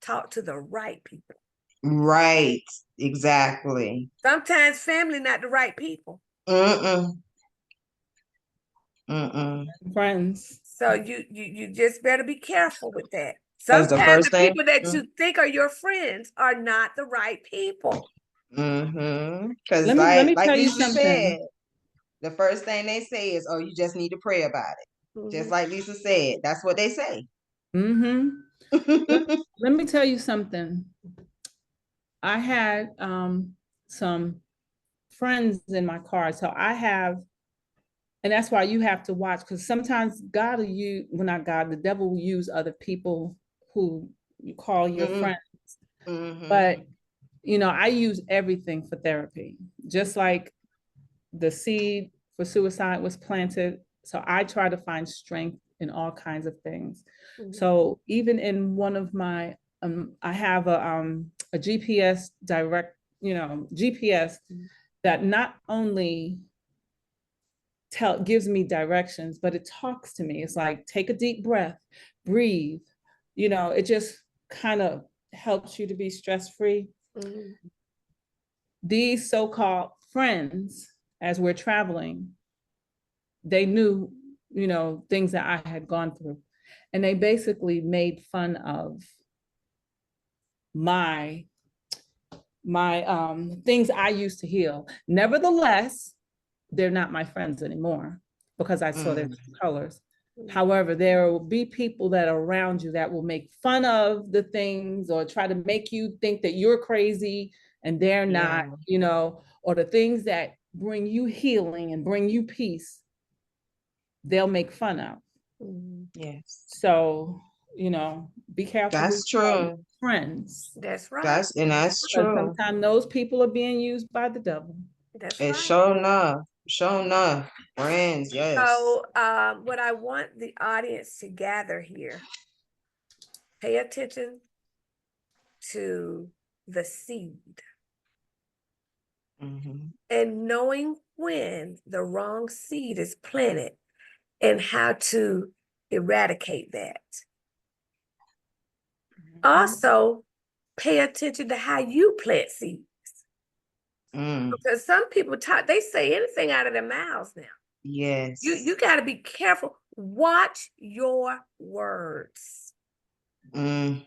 talk to the right people. Right. Exactly. Sometimes family not the right people. Mm-mm. Mm-mm. Friends. So you just better be careful with that. That's the Sometimes first the thing. people that you think are your friends are not the right people. Mm-hmm. Because Let me tell you Lisa something. said, the first thing they say is, "Oh, you just need to pray about it." Just like Lisa said, that's what they say. Mm-hmm. Let me tell you something. I had some friends in my car. So I have, and that's why you have to watch, because sometimes God will use, well, not God, the devil will use other people who you call your friends. But, you know, I use everything for therapy, just like the seed for suicide was planted. So I try to find strength in all kinds of things. So even in one of my, I have a GPS direct, you know, GPS that not only gives me directions, but it talks to me. It's like, take a deep breath, breathe. You know, it just kind of helps you to be stress-free. These so-called friends, as we're traveling, they knew, you know, things that I had gone through. And they basically made fun of my things I used to heal. Nevertheless, they're not my friends anymore because I saw their colors. However, there will be people that are around you that will make fun of the things or try to make you think that you're crazy and they're not, you know, or the things that bring you healing and bring you peace, they'll make fun of. Yes. So, you know, be careful. That's true. Friends. That's right. That's true. Sometimes those people are being used by the devil. That's It's right. sure enough. Friends, yes. So what I want the audience to gather here, pay attention to the seed. And knowing when the wrong seed is planted and how to eradicate that. Also, pay attention to how you plant seeds. Because some people talk, they say anything out of their mouths now. Yes. You got to be careful. Watch your words. You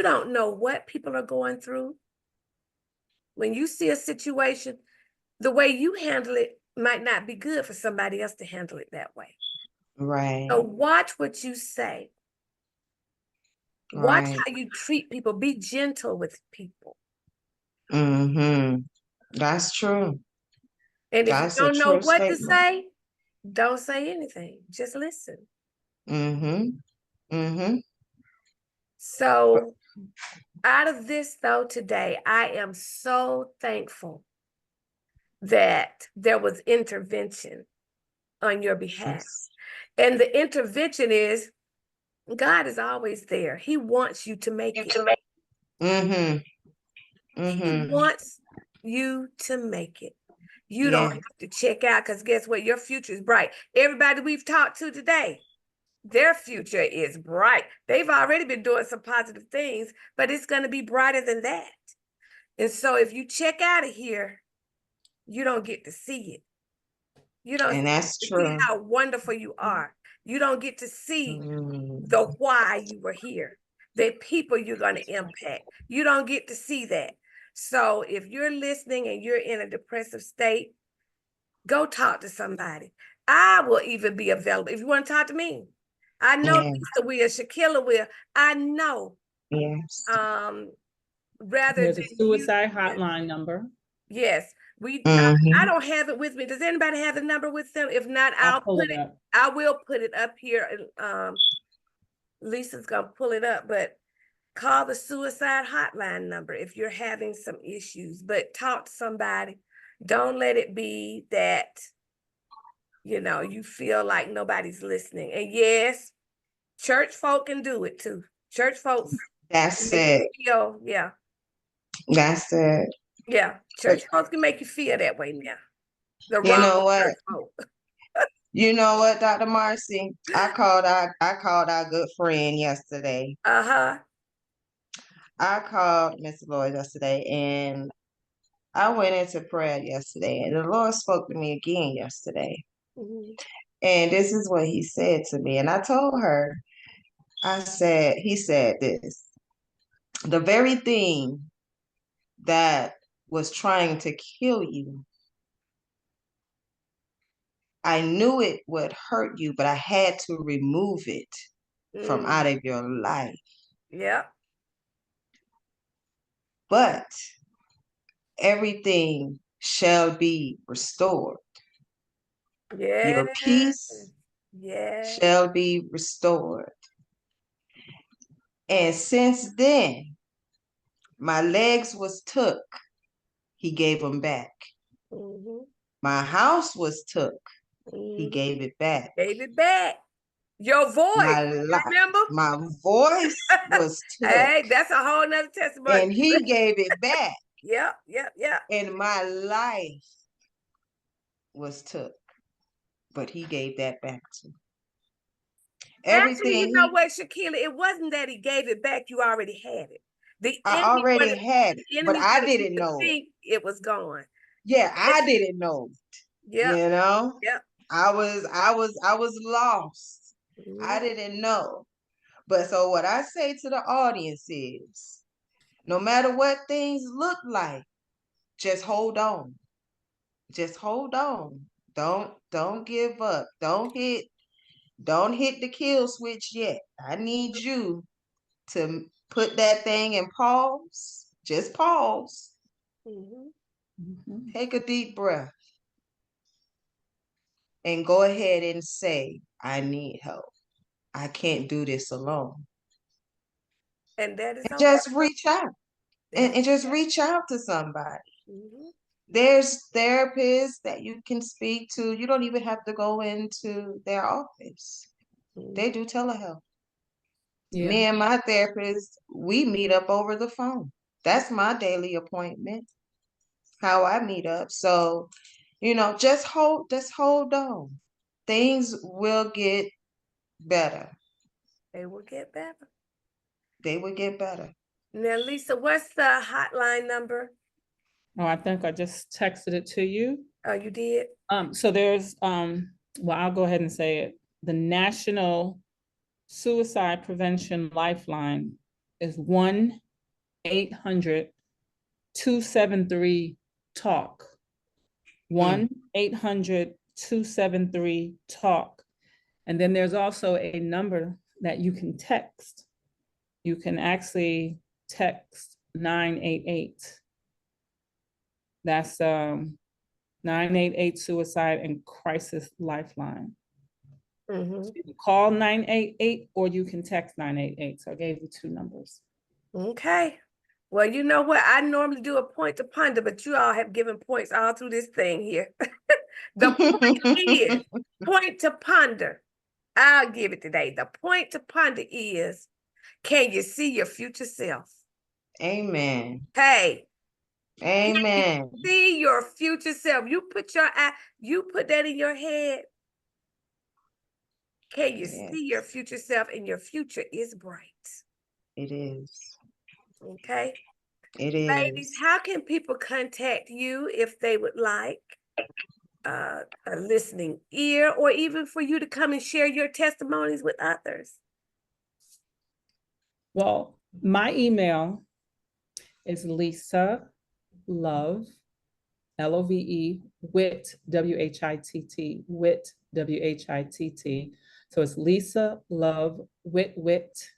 don't know what people are going through. When you see a situation, the way you handle it might not be good for somebody else to handle it that way. Right. So watch what you say. Watch how you treat people. Be gentle with people. That's true. And if you don't know what to say, don't say anything. Just listen. So out of this though today, I am so thankful that there was intervention on your behalf. And the intervention is God is always there. He wants you to make it. He wants you to make it. You don't have to check out because guess what? Your future is bright. Everybody we've talked to today, their future is bright. They've already been doing some positive things, but it's going to be brighter than that. And so if you check out of here, you don't get to see it. You don't and that's see true. how wonderful you are. You don't get to see the why you were here, the people you're going to impact. You don't get to see that. So if you're listening and you're in a depressive state, go talk to somebody. I will even be available. If you want to talk to me, I know Lisa will, Shakila will. I know. Yes. Rather There's a than suicide hotline number. Yes, I don't have it with me. Does anybody have the number with them? If not, I'll put it. I will put it up here. And Lisa's gonna pull it up. But call the suicide hotline number if you're having some issues. But talk to somebody. Don't let it be that you feel like nobody's listening. And yes, church folk can do it too. Church folks. That's it. Yeah. That's it. Yeah, church folks can make you feel that way now. You know what? You know what, Dr. Marcy? I called our good friend yesterday. I called Miss Lloyd yesterday and I went into prayer yesterday and the Lord spoke to me again yesterday. And this is what he said to me. And I told her, he said this, the very thing that was trying to kill you I knew it would hurt you, but I had to remove it from out of your life. Yep. But everything shall be restored. Yeah. Your peace Yeah. shall be restored. And since then, my legs was took, he gave them back. Mm-hmm. My house was took, he Mm-hmm. gave it back. Gave it back. Your voice, you remember? My voice was took, Hey, that's a whole nother testimony. and he gave it back. Yep, yep, yep. And my life was took, but he gave that back to me. Actually, you know Everything what, Shakila? It wasn't that he gave it back. You already had it. The I enemy already wanted, had it, the but enemy I wanted you didn't to know it. think it was gone. Yeah, I didn't know. Yep, You know, yep. I was lost. I Mhm. didn't know. But so what I say to the audience is, no matter what things look like, just hold on. Just hold on. Don't give up. Don't hit the kill switch yet. I need you to put that thing in pause. Just pause. Mhm. Mhm. Take a deep breath and go ahead and say, I need help. I can't do this alone. And that is And okay. just reach out. That And just reach out to somebody. mhm. There's therapists that you can speak to. You don't even have to go into their office. They Mhm. do telehealth. Yeah. Me and my therapist, we meet up over the phone. That's my daily appointment, how I meet up. So, just hold on. Things will get better. They will get better. They will get better. Now, Lisa, what's the hotline number? Oh, I think I just texted it to you. Oh, you did? So there's well, I'll go ahead and say it. The National Suicide Prevention Lifeline is 1-800-273-TALK. 1-800-273-TALK. And then there's also a number that you can text. You can actually text 988. That's 988 Suicide and Crisis Lifeline. Mm-hmm. So you can call 988 or you can text 988. So I gave you two numbers. Okay. Well, you know what? I normally do a point to ponder, but you all have given points all through this thing here. The point is, point to ponder. I'll give it today. The point to ponder is, can you see your future self? Amen. Hey, Amen. see your future self. You put that in your head. Can you Yes, see your future self? And your future is bright. it is. Okay. It Ladies, is. how can people contact you if they would like a listening ear, or even for you to come and share your testimonies with others? Well, my email is Lisa Love, Love, Witt, Witt, Witt. So it's Lisa Love Witt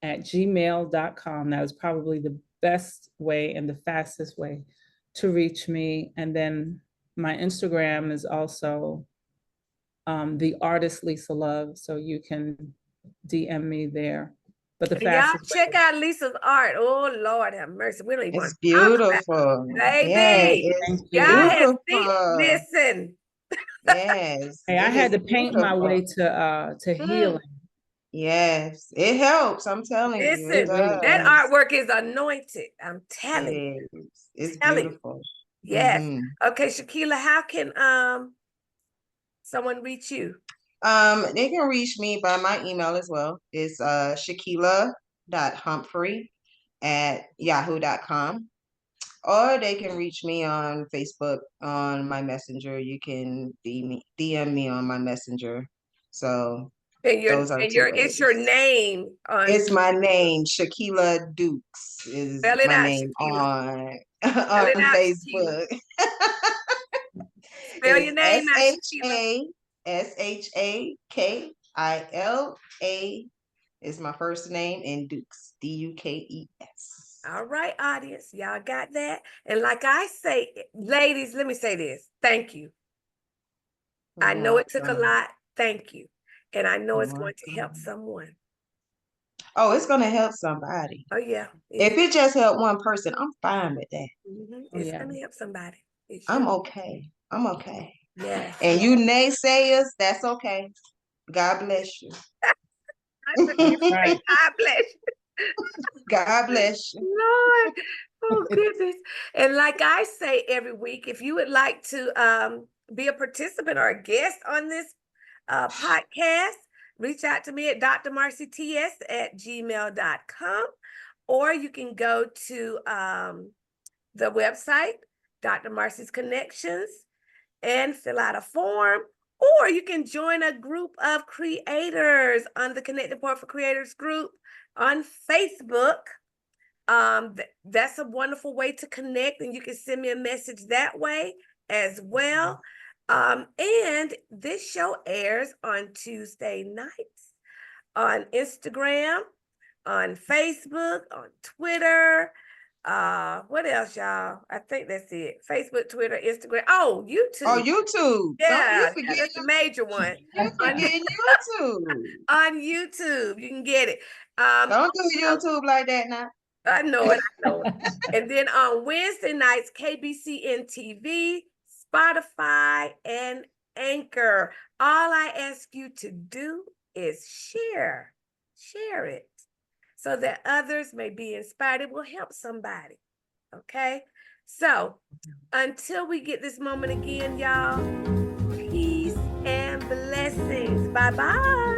at gmail.com. That is probably the best way and the fastest way to reach me. And then my Instagram is also the artist Lisa Love. So you can DM me there. But the And y'all fastest check way. out Lisa's art. Oh, Lord have mercy. We don't even want It's to talk about beautiful. it. Yeah, Baby, it's Thank y'all you. have seen, beautiful. listen. Yes, Hey, I it had is to paint my beautiful. way to Mm, healing. Yes, it helps. I'm telling you, it It listen, really that does. does. artwork is anointed. I'm It telling you. is. It's Telling you. beautiful. Yes. Hmm. Okay, Shakila, how can someone reach you? They can reach me by my email as well. It's shakila.humphrey@yahoo.com. Or they can reach me on Facebook on my messenger. You can DM me on my messenger. So And those are two it's your ways. name on It's my name. Shakila Dukes is spell it my out, name Shakila. on Spell on it out, Shakila. Facebook. Spell It's your name out, Shakila. SHAKILA is my first name, and Dukes, DUKES. All right, audience, y'all got that? And like I say, ladies, let me say this. Thank you. I know it took a lot. Thank you. And I know it's going to help someone. Oh, it's going to help somebody. Oh, yeah. If it just helped one person, I'm fine with that. It's going to help somebody. I'm okay. I'm okay. Yes. And you naysayers, that's okay. God bless you. Right. God bless you. God bless you. Lord, oh goodness. And like I say every week, if you would like to be a participant or a guest on this podcast, reach out to me at drmarcyts@gmail.com, or you can go to the website, Dr. Marcy's Connections, and fill out a form, or you can join a group of creators on the Connected Point for Creators group on Facebook. That's a wonderful way to connect, and you can send me a message that way as well. And this show airs on Tuesday nights on Instagram, on Facebook, on Twitter. What else, y'all? I think that's it. Facebook, Twitter, Instagram. Oh, YouTube. Oh, YouTube. Yeah, Don't you forget that's the major one. You forget YouTube. On YouTube, you can get it. Don't do YouTube like that now. I know it. I know it. And then on Wednesday nights, KBCN TV, Spotify, and Anchor. All I ask you to do is share it, so that others may be inspired. It will help somebody. Okay? So until we get this moment again, y'all, peace and blessings. Bye-bye.